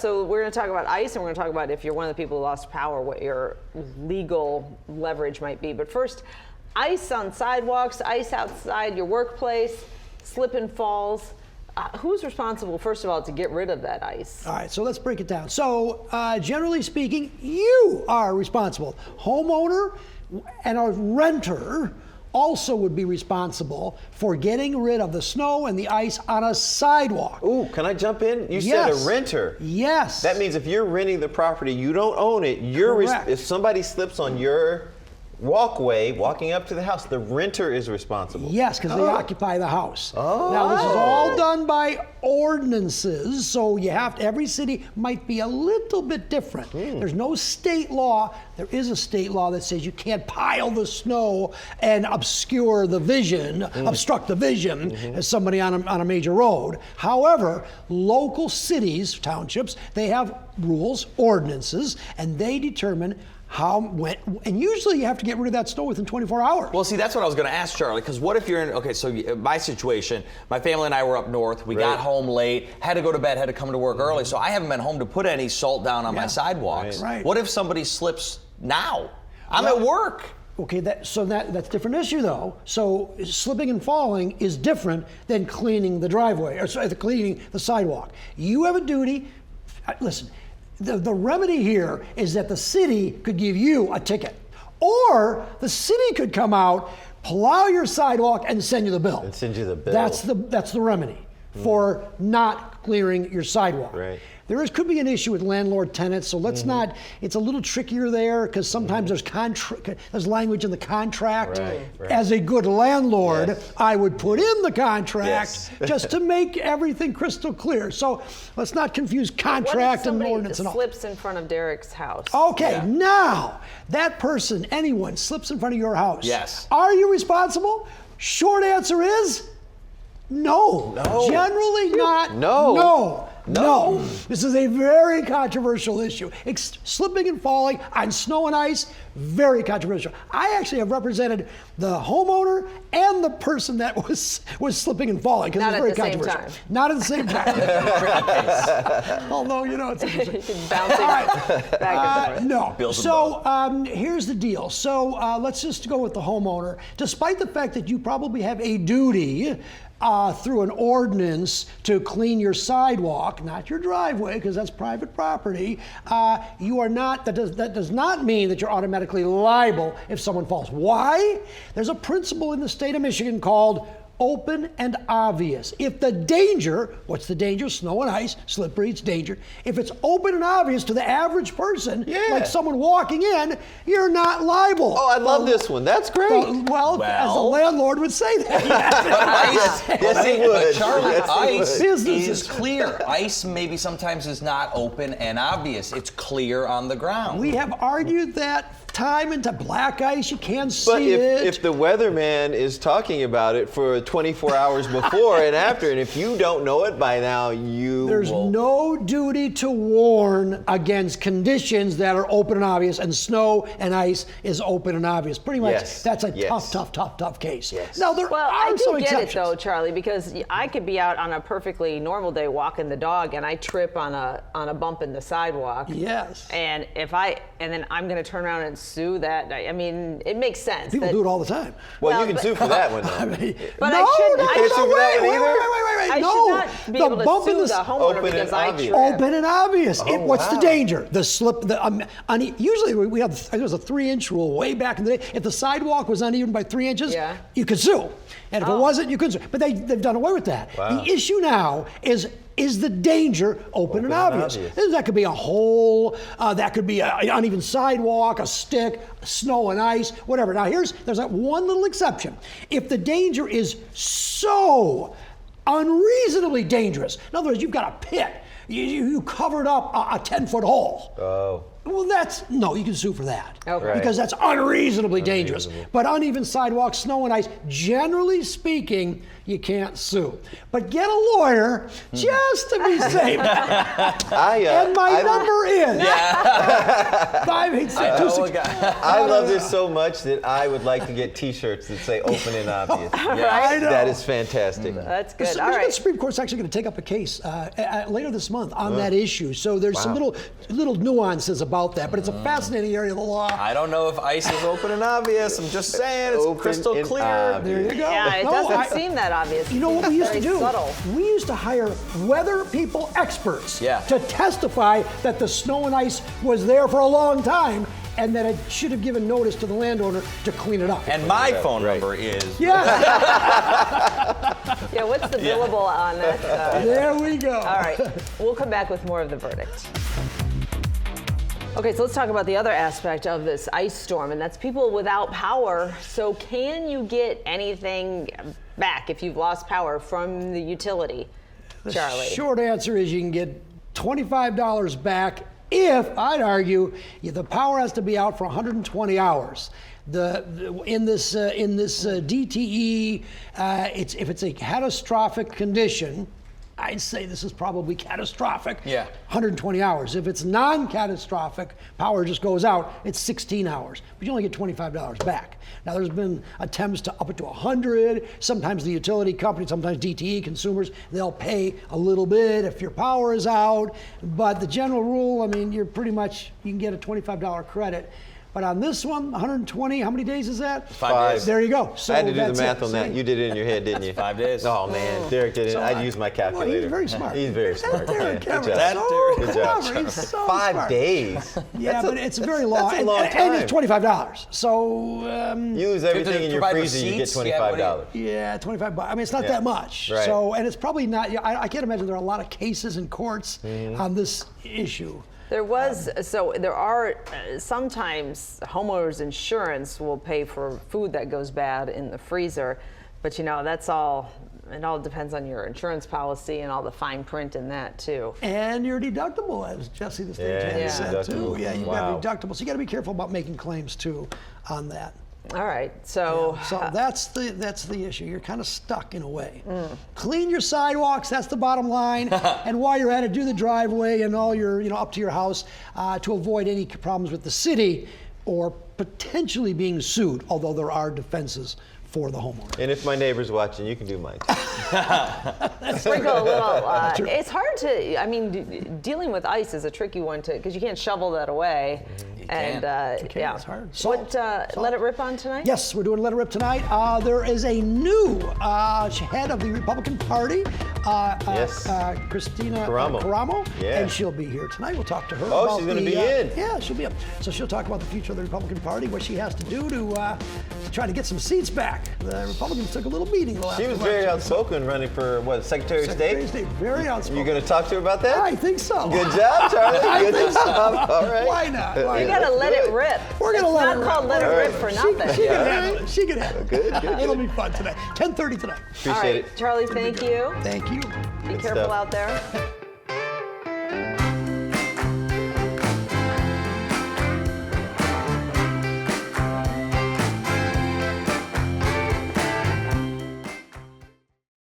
so we're going to talk about ice, and we're going to talk about if you're one of the people who lost power, what your legal leverage might be. But first, ice on sidewalks, ice outside your workplace, slip and falls. Who's responsible, first of all, to get rid of that ice? All right, so let's break it down. So generally speaking, you are responsible. Homeowner and a renter also would be responsible for getting rid of the snow and the ice on a sidewalk. Ooh, can I jump in? You Yes. said a renter. Yes. That means if you're renting the property, you don't own it. Correct. If somebody slips on your walkway walking up to the house, the renter is responsible. Yes, because they occupy the house. Now, this is all done by ordinances, so you have to, every city might be a little bit different. There's no state law. There is a state law that says you can't pile the snow and obscure the vision, obstruct the vision as somebody on a major road. However, local cities, townships, they have rules, ordinances, and they determine how, when, and usually you have to get rid of that snow within 24 hours. Well, see, that's what I was going to ask Charlie, because what if you're in, okay, so my situation, my family and I were up north, we got home late, had to go to bed, had to come to work early, so I haven't been home to put any salt down on my sidewalks. Right. What if somebody slips now? I'm at work. Okay, that's a different issue though. So slipping and falling is different than cleaning the driveway, or sorry, cleaning the sidewalk. You have a duty, listen, the remedy here is that the city could give you a ticket, or the city could come out, plow your sidewalk, and send you the bill. And send you the bill. That's the remedy for not clearing your sidewalk. Right. Could be an issue with landlord tenants, so let's not. It's a little trickier there because sometimes there's language in the contract. Right. As a good landlord, Yes. I would put in the contract Yes. just to make everything crystal clear. So let's not confuse contract and ordinance and all. Slips in front of Derek's house? Okay, now that person, anyone, slips in front of your house. Yes. Are you responsible? Short answer is no. No. Generally not. No. No. This is a very controversial issue. Slipping and falling on snow and ice, very controversial. I actually have represented the homeowner and the person that was slipping and falling because it's very controversial. Not at the same time. Although, it's interesting. Bouncing back and forth. No. So here's the deal. So let's just go with the homeowner. Despite the fact that you probably have a duty through an ordinance to clean your sidewalk, not your driveway, because that's private property, you are not, that does not mean that you're automatically liable if someone falls. Why? There's a principle in the state of Michigan called open and obvious. If the danger, what's the danger? Snow and ice, slippery, it's danger. If it's open and obvious to the average person, like someone walking in, you're not liable. Oh, I love this one. That's great. Well, as a landlord would say that. Yes, he would. Charlie, Yes, he ice would. is clear. Ice maybe sometimes is not open and obvious. It's clear on the ground. We have argued that time and time. Black ice, you can't see But it. if the weatherman is talking about it for 24 hours before and after, and if you don't know it by now, There's no duty to warn against conditions that are open and obvious, and snow and ice is open and obvious. Pretty much, that's a tough case. Yes. Now, there Well, are I some do get exceptions. it though, Charlie, because I could be out on a perfectly normal day walking the dog, and I trip on a bump in the sidewalk. Yes. And then I'm going to turn around and sue that. I mean, it makes sense. People do it all the time. Well, you can sue for that one, though. But no, I shouldn't. You can't sue for that one either? Wait. I No, should not be able to bump in sue the homeowner Open because and I obvious. trip. Open and obvious. What's the wow. danger? The slip. Usually we have. There was a 3-inch rule way back in the day. If the sidewalk was uneven by 3 inches, you could sue. And if it wasn't, you couldn't sue. But they've done away with that. Wow. The issue now is the danger open and obvious? That could be a hole. That could be an uneven sidewalk, a stick, snow and ice, whatever. Now there's that one little exception. If the danger is so unreasonably dangerous, in other words, you've got a pit. You covered up a 10-foot hole. Oh. Well, no, you can sue for that. Okay. Right. Because that's unreasonably dangerous. But uneven sidewalks, snow and ice, generally speaking, you can't sue. But get a lawyer just to be safe. And my number is 586. I love this so much that I would like to get T-shirts that say "Open and Obvious." I know. That is fantastic. That's good. The All right. Supreme Court's actually going to take up a case later this month on that issue. So there's some little nuances about that, but it's a fascinating area of the law. I don't know if ice is open and obvious. I'm just saying it's Open crystal and clear. obvious. There you go. Yeah, it doesn't seem that obvious. You know what we used to Very do? subtle. We used to hire weather people experts Yeah. to testify that the snow and ice was there for a long time and that it should have given notice to the landowner to clean it up. And my phone number is. Yeah, Yeah, what's the billable on that? there we go. All right, we'll come back with more of the verdict. Okay, so let's talk about the other aspect of this ice storm, and that's people without power. So can you get anything back if you've lost power from the utility, Charlie? Short answer is you can get $25 back if, I'd argue, the power has to be out for 120 hours. In this DTE, if it's a catastrophic condition, I'd say this is probably catastrophic. Yeah. 120 hours. If it's non-catastrophic, power just goes out, it's 16 hours. But you only get $25 back. Now there's been attempts to up it to 100. Sometimes the utility company, sometimes DTE consumers, they'll pay a little bit if your power is out. But the general rule, I mean, you can get a $25 credit. But on this one, 120, how many days is that? 5 days. There you go. So I had to do the that's math it. on that. You did it in your head, didn't you? 5 days. Oh man, Derek did it. So I'd use my calculator. Well, he's very smart. He's very smart. Derek Yeah, Cameron, good job. so Good job. clever. He's so 5 smart. days. Yeah, but it's very long. That's a long and time. it's $25. So You lose everything in your provide freezer, you get receipts? Yeah, what do you- $25. yeah, $25. I mean, it's not Yeah. that much. Right. So, and it's probably not. I can't imagine there are a lot of cases in courts Mm-hmm. on this issue. There are sometimes homeowners insurance will pay for food that goes bad in the freezer, but it all depends on your insurance policy and all the fine print in that too. And your deductible, as Jesse the stagehand Yeah, said too. deductible. Yeah, you've Wow. got a deductible. So you got to be careful about making claims too on that. All right, so that's the issue. You're kind of stuck in a way. Clean your sidewalks. That's the bottom line. And while you're at it, do the driveway and all your up to your house to avoid any problems with the city or potentially being sued. Although there are defenses for the homeowner. And if my neighbor's watching, you can do mine. sprinkle a little. It's hard to. I mean, dealing with ice is a tricky one because you can't shovel that away. And yeah, It's hard. What Let It Rip on tonight? Yes, we're doing Let It Rip tonight. There is a new head of the Republican Party, Yes. Christina Caramo. Yeah. and she'll be here tonight. We'll talk to her. Oh, about she's gonna the, be in. Yeah, she'll be up. So she'll talk about the future of the Republican Party, what she has to do to try to get some seats back. The Republicans took a little beating the last She was very election. outspoken running for Secretary of Secretary of State. State, very outspoken. You going to talk to her about that? I think so. Good job, Charlie. I Good think so. job. All right. Why not? Why You not? gotta let it good. rip. We're gonna let it It's rip. not called Let It All Rip right. for She nothing. can handle it. She can handle it. Good. It'll be fun tonight. 10:30 tonight. All Appreciate right, it. Charlie, thank you. Thank you. Be Good careful stuff. out there.